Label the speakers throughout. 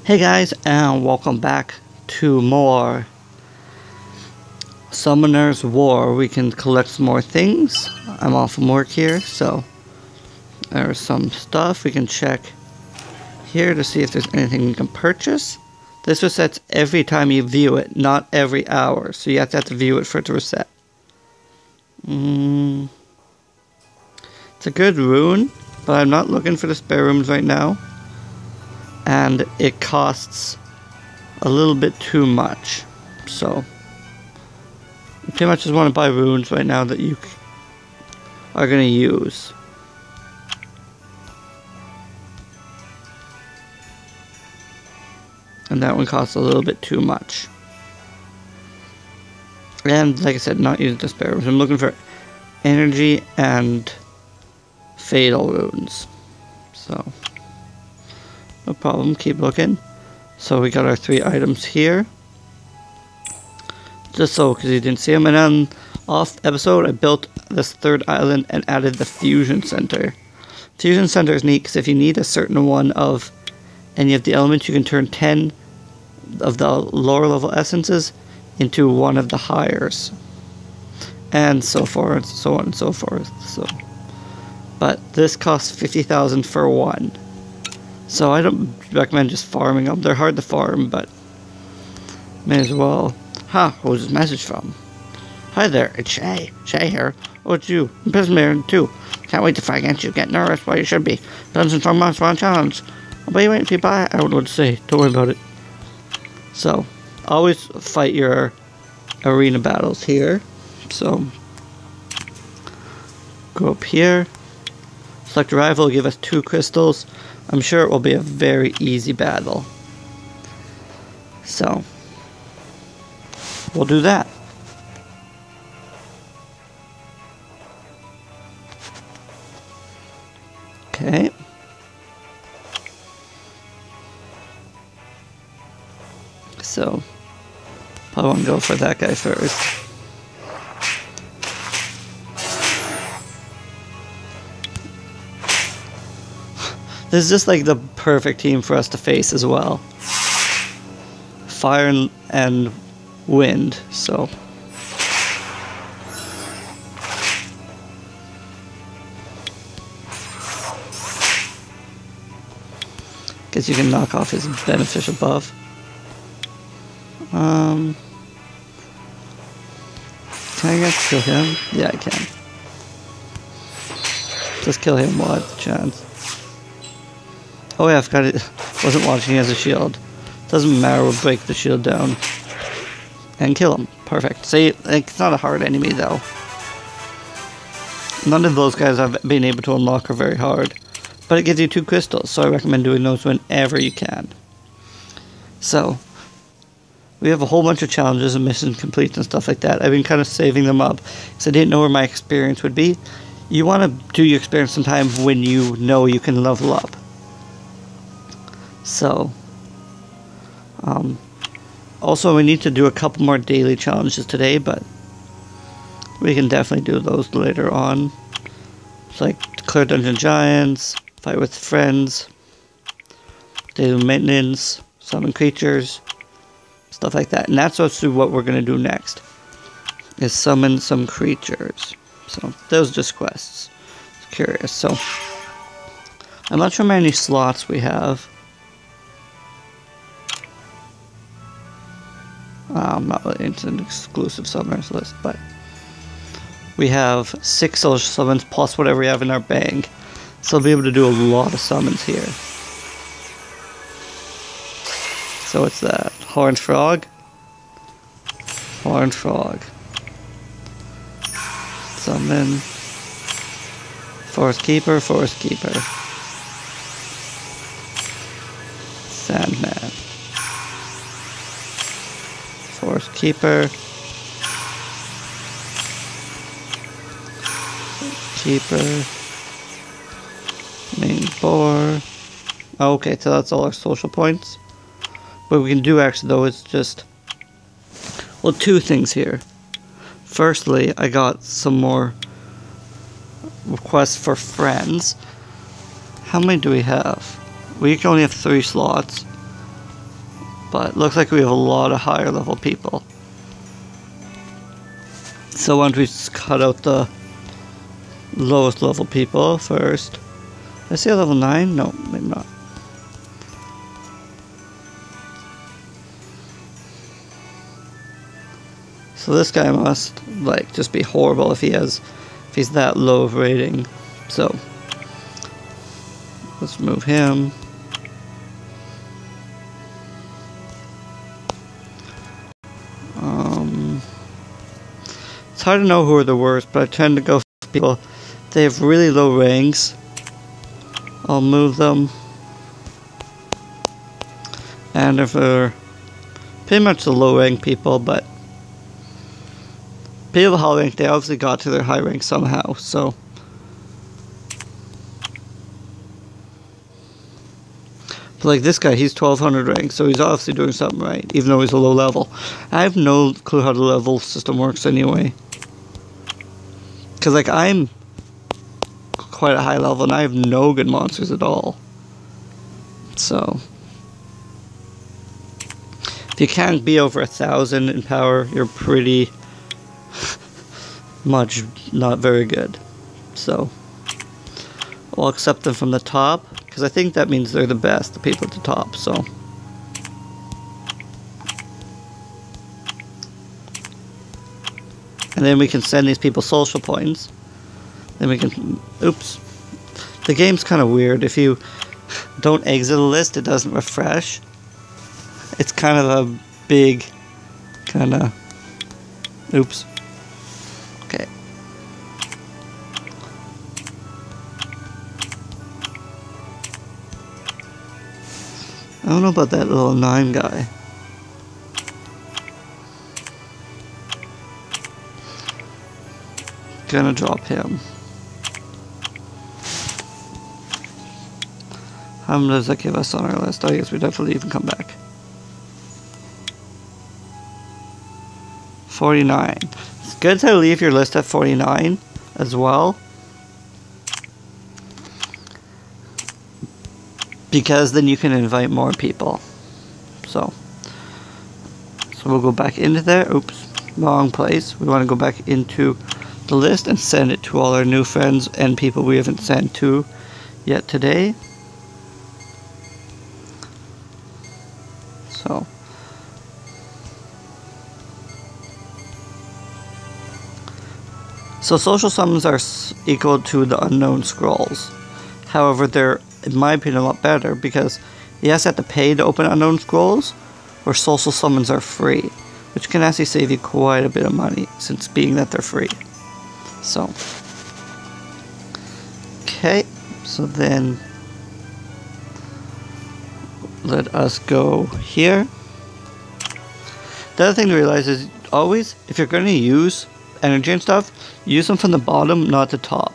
Speaker 1: Hey guys, and welcome back to more Summoner's War. We can collect some more things. I'm off from work here, so there's some stuff we can check here to see if there's anything we can purchase. This resets every time you view it, not every hour, so you have to view it for it to reset. It's a good rune, but I'm not looking for the spare rooms right now. And it costs a little bit too much, so I pretty much just want to buy runes right now that you are going to use. And that one costs a little bit too much. And like I said, not using the spare runes. I'm looking for energy and fatal runes. So no problem, keep looking. So we got our 3 items here. Just so, because you didn't see them. And then off episode, I built this 3rd island and added the fusion center. Fusion center is neat because if you need a certain one of any of the elements, you can turn 10 of the lower level essences into one of the highers. And so forth, so on and so forth. So, but this costs 50,000 for one. So I don't recommend just farming them. They're hard to farm, but may as well. Who's this message from? Hi there, it's Shay. Shay here. Oh, it's you. I'm Prismarin too. Can't wait to fight against you. Get nervous, well you should be. Dungeons and Monsters on challenge. I'll be waiting for you by. I don't know what to say. Don't worry about it. So, always fight your arena battles here. So, go up here. Select a rival, give us 2 crystals. I'm sure it will be a very easy battle. So, we'll do that. Okay. So, I want to go for that guy first. This is just like the perfect team for us to face as well. Fire and wind, so. Guess you can knock off his beneficial buff. Can I just kill him? Yeah, I can. Just kill him while I have the chance. Oh yeah, I forgot it wasn't watching as a shield. Doesn't matter, we'll break the shield down. And kill him. Perfect. See, like, it's not a hard enemy though. None of those guys I've been able to unlock are very hard. But it gives you 2 crystals, so I recommend doing those whenever you can. So, we have a whole bunch of challenges and mission complete and stuff like that. I've been kind of saving them up because I didn't know where my experience would be. You want to do your experience sometime when you know you can level up. So, also we need to do a couple more daily challenges today, but we can definitely do those later on. It's like clear dungeon giants, fight with friends, daily maintenance, summon creatures, stuff like that. And that's also what we're going to do next, is summon some creatures. So those are just quests. Curious. So I'm not sure how many slots we have. I'm not really into an exclusive summoners list, but we have 6 social summons plus whatever we have in our bank. So I'll be able to do a lot of summons here. So it's that Horned Frog. Horned Frog. Summon. Forest Keeper, Forest Keeper. Sandman. Forest Keeper. Keeper. Main boar. Okay, so that's all our social points. What we can do actually though is just, well, 2 things here. Firstly, I got some more requests for friends. How many do we have? We can only have 3 slots. But looks like we have a lot of higher level people. So why don't we just cut out the lowest level people first. Did I say level 9? No, maybe not. So this guy must like just be horrible if he's that low of rating. So let's move him. It's hard to know who are the worst, but I tend to go for people. They have really low ranks. I'll move them. And if they're pretty much the low rank people, but people high rank, they obviously got to their high rank somehow, so. But like this guy, he's 1200 rank, so he's obviously doing something right, even though he's a low level. I have no clue how the level system works anyway. Because like I'm quite a high level and I have no good monsters at all. So if you can't be over 1000 in power, you're pretty much not very good. So I'll accept them from the top, because I think that means they're the best, the people at the top, so. And then we can send these people social points. Then we can, oops. The game's kind of weird. If you don't exit a list, it doesn't refresh. It's kind of a big, kind of, oops. Okay. I don't know about that little 9 guy. Gonna drop him. How many does that give us on our list? I guess we definitely even come back. 49. It's good to leave your list at 49 as well, because then you can invite more people. So we'll go back into there. Oops, wrong place. We want to go back into the list and send it to all our new friends and people we haven't sent to yet today. So social summons are equal to the unknown scrolls. However, they're, in my opinion, a lot better, because you have to pay to open unknown scrolls, or social summons are free, which can actually save you quite a bit of money, since being that they're free. So, okay, so then let us go here. The other thing to realize is always, if you're going to use energy and stuff, use them from the bottom, not the top.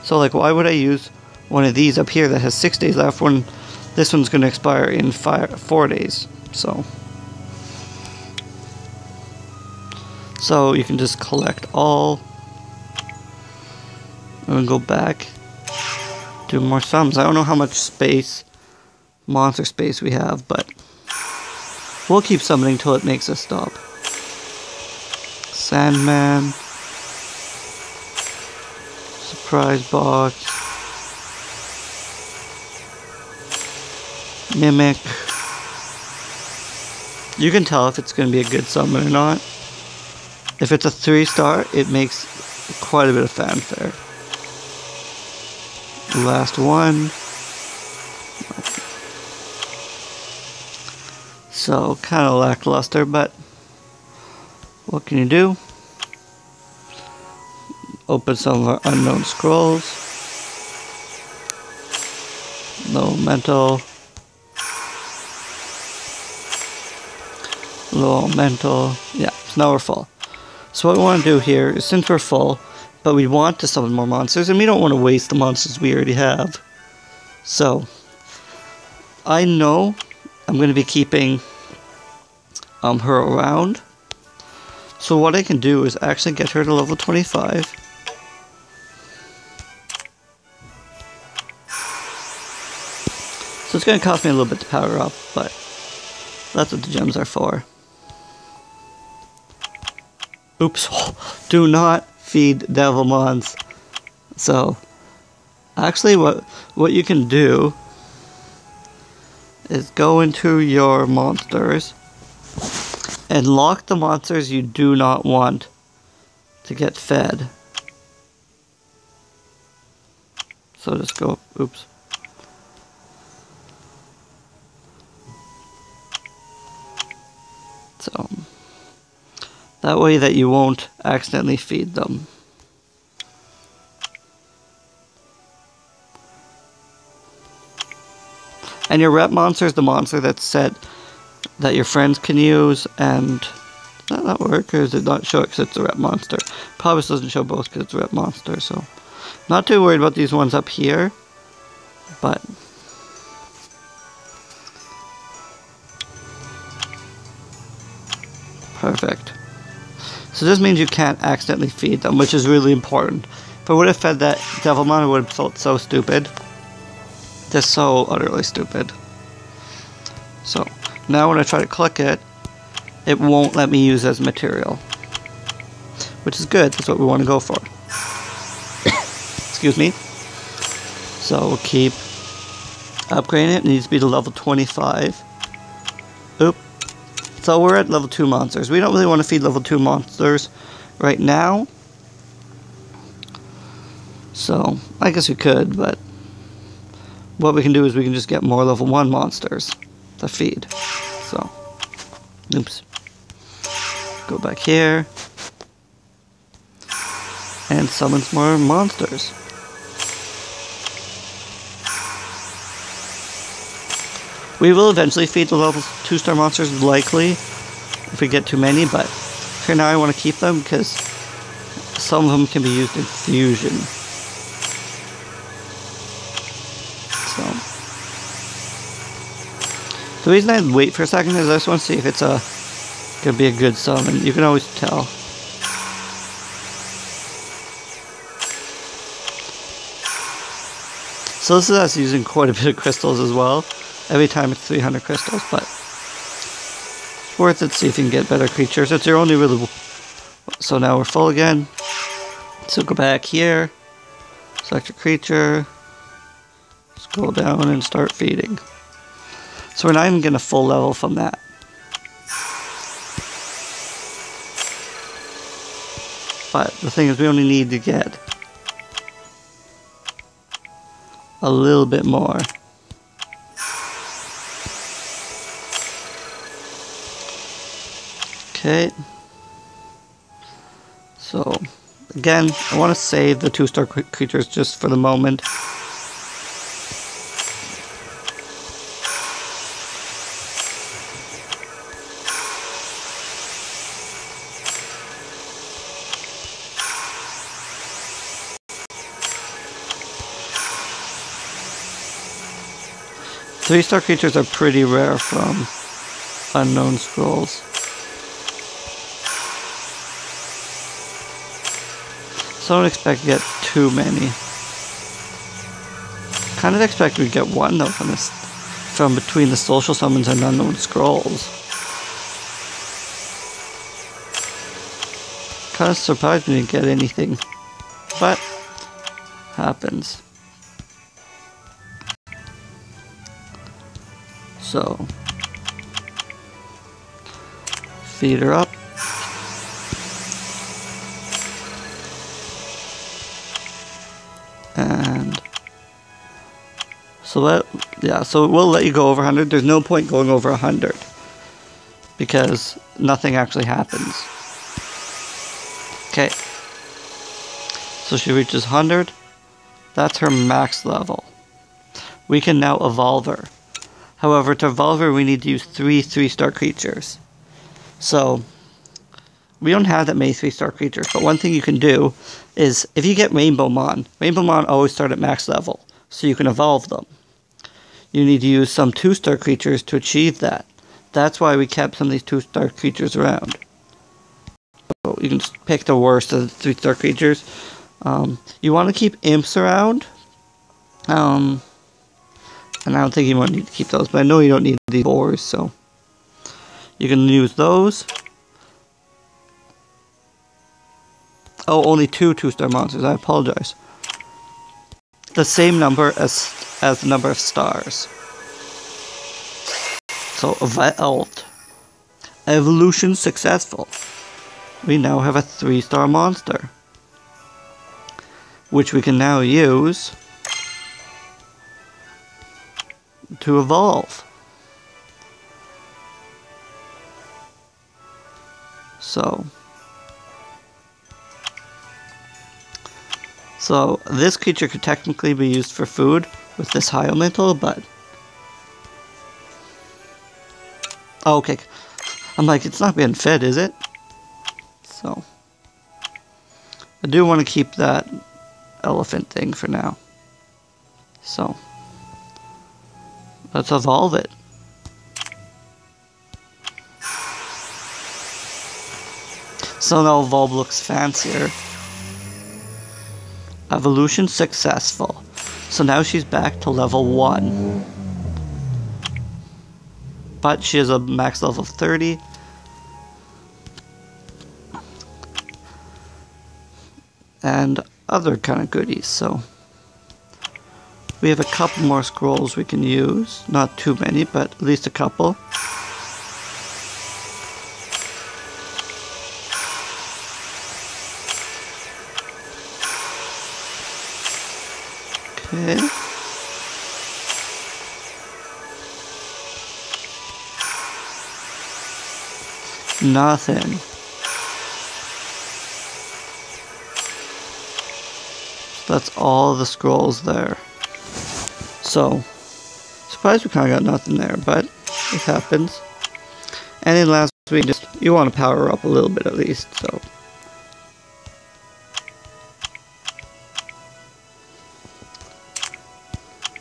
Speaker 1: So like, why would I use one of these up here that has 6 days left when this one's going to expire in 4 days? So you can just collect all and go back, do more sums. I don't know how much space, monster space we have, but we'll keep summoning till it makes us stop. Sandman, surprise box, mimic. You can tell if it's going to be a good summon or not. If it's a 3-star, it makes quite a bit of fanfare. The last one. So, kind of lackluster, but what can you do? Open some of our unknown scrolls. Low mental. Low mental. Yeah, so now we're full. So what we want to do here is, since we're full, but we want to summon more monsters, and we don't want to waste the monsters we already have. So, I know I'm going to be keeping her around. So what I can do is actually get her to level 25. So it's going to cost me a little bit to power up, but That's what the gems are for. Oops. Do not feed Devilmons. So, actually what you can do is go into your monsters and lock the monsters you do not want to get fed. So just go, oops. So, that way that you won't accidentally feed them. And your rep monster is the monster that's set that your friends can use, and does that work, or does it not show it because it's a rep monster? Probably doesn't show both because it's a rep monster, so not too worried about these ones up here, but perfect. So this means you can't accidentally feed them, which is really important. If I would have fed that Devilmon, I would have felt so stupid. Just so utterly stupid. So, now when I try to click it, it won't let me use as material. Which is good, that's what we want to go for. Excuse me. So we'll keep upgrading it. It needs to be to level 25. Oop. So we're at level 2 monsters. We don't really want to feed level 2 monsters right now. So, I guess we could, but what we can do is we can just get more level 1 monsters to feed. So, oops. Go back here. And summon some more monsters. We will eventually feed the level 2-star monsters, likely, if we get too many, but for now I want to keep them because some of them can be used in fusion. So, the reason I wait for a second is I just want to see if it's gonna be a good summon. You can always tell. So this is us using quite a bit of crystals as well. Every time it's 300 crystals, but it's worth it to see if you can get better creatures. It's your only really... So now we're full again. So go back here. Select your creature. Scroll down and start feeding. So we're not even getting a full level from that. But the thing is, we only need to get a little bit more. Okay. So, again, I want to save the 2-star creatures just for the moment. Three-star creatures are pretty rare from unknown scrolls. So I don't expect to get too many. Kind of expect we get one though from between the social summons and unknown scrolls. Kind of surprised we didn't get anything, but happens. So feed her up. And so that, yeah, so it will let you go over 100. There's no point going over 100 because nothing actually happens. Okay. So she reaches 100. That's her max level. We can now evolve her. However, to evolve her, we need to use 3-star creatures. So, we don't have that many 3-star creatures, but one thing you can do is, if you get Rainbow Mon always start at max level, so you can evolve them. You need to use some 2-star creatures to achieve that. That's why we kept some of these 2-star creatures around. So you can just pick the worst of the 3-star creatures. You want to keep imps around. And I don't think you want to need to keep those, but I know you don't need these boars, so You can use those. Oh, only 2 2-star monsters. I apologize. The same number as the number of stars. So, evolved. Evolution successful. We now have a 3-star monster, which we can now use to evolve. So this creature could technically be used for food with this high elemental, but oh, okay. I'm like, it's not being fed, is it? So I do want to keep that elephant thing for now. So let's evolve it. So now evolve looks fancier. Evolution successful. So now she's back to level 1. But she has a max level of 30. And other kind of goodies, so we have a couple more scrolls we can use. Not too many, but at least a couple. Okay. Nothing. That's all the scrolls there. So, surprised we kind of got nothing there, but it happens. And then last week, you want to power up a little bit at least, so.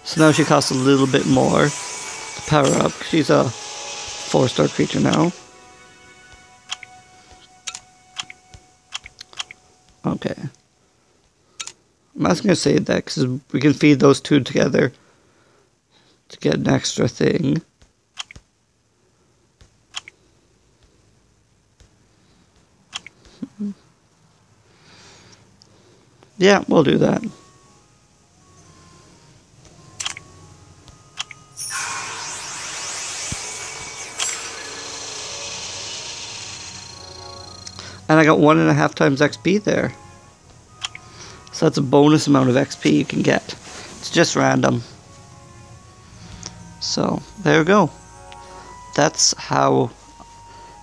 Speaker 1: So now she costs a little bit more to power up. She's a 4-star creature now. Okay. I'm not going to save that because we can feed those two together to get an extra thing. Yeah, we'll do that. And I got 1.5 times XP there. So that's a bonus amount of XP you can get. It's just random. So, there we go. That's how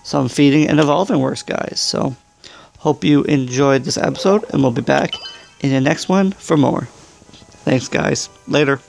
Speaker 1: some feeding and evolving works, guys. So, hope you enjoyed this episode, and we'll be back in the next one for more. Thanks, guys. Later.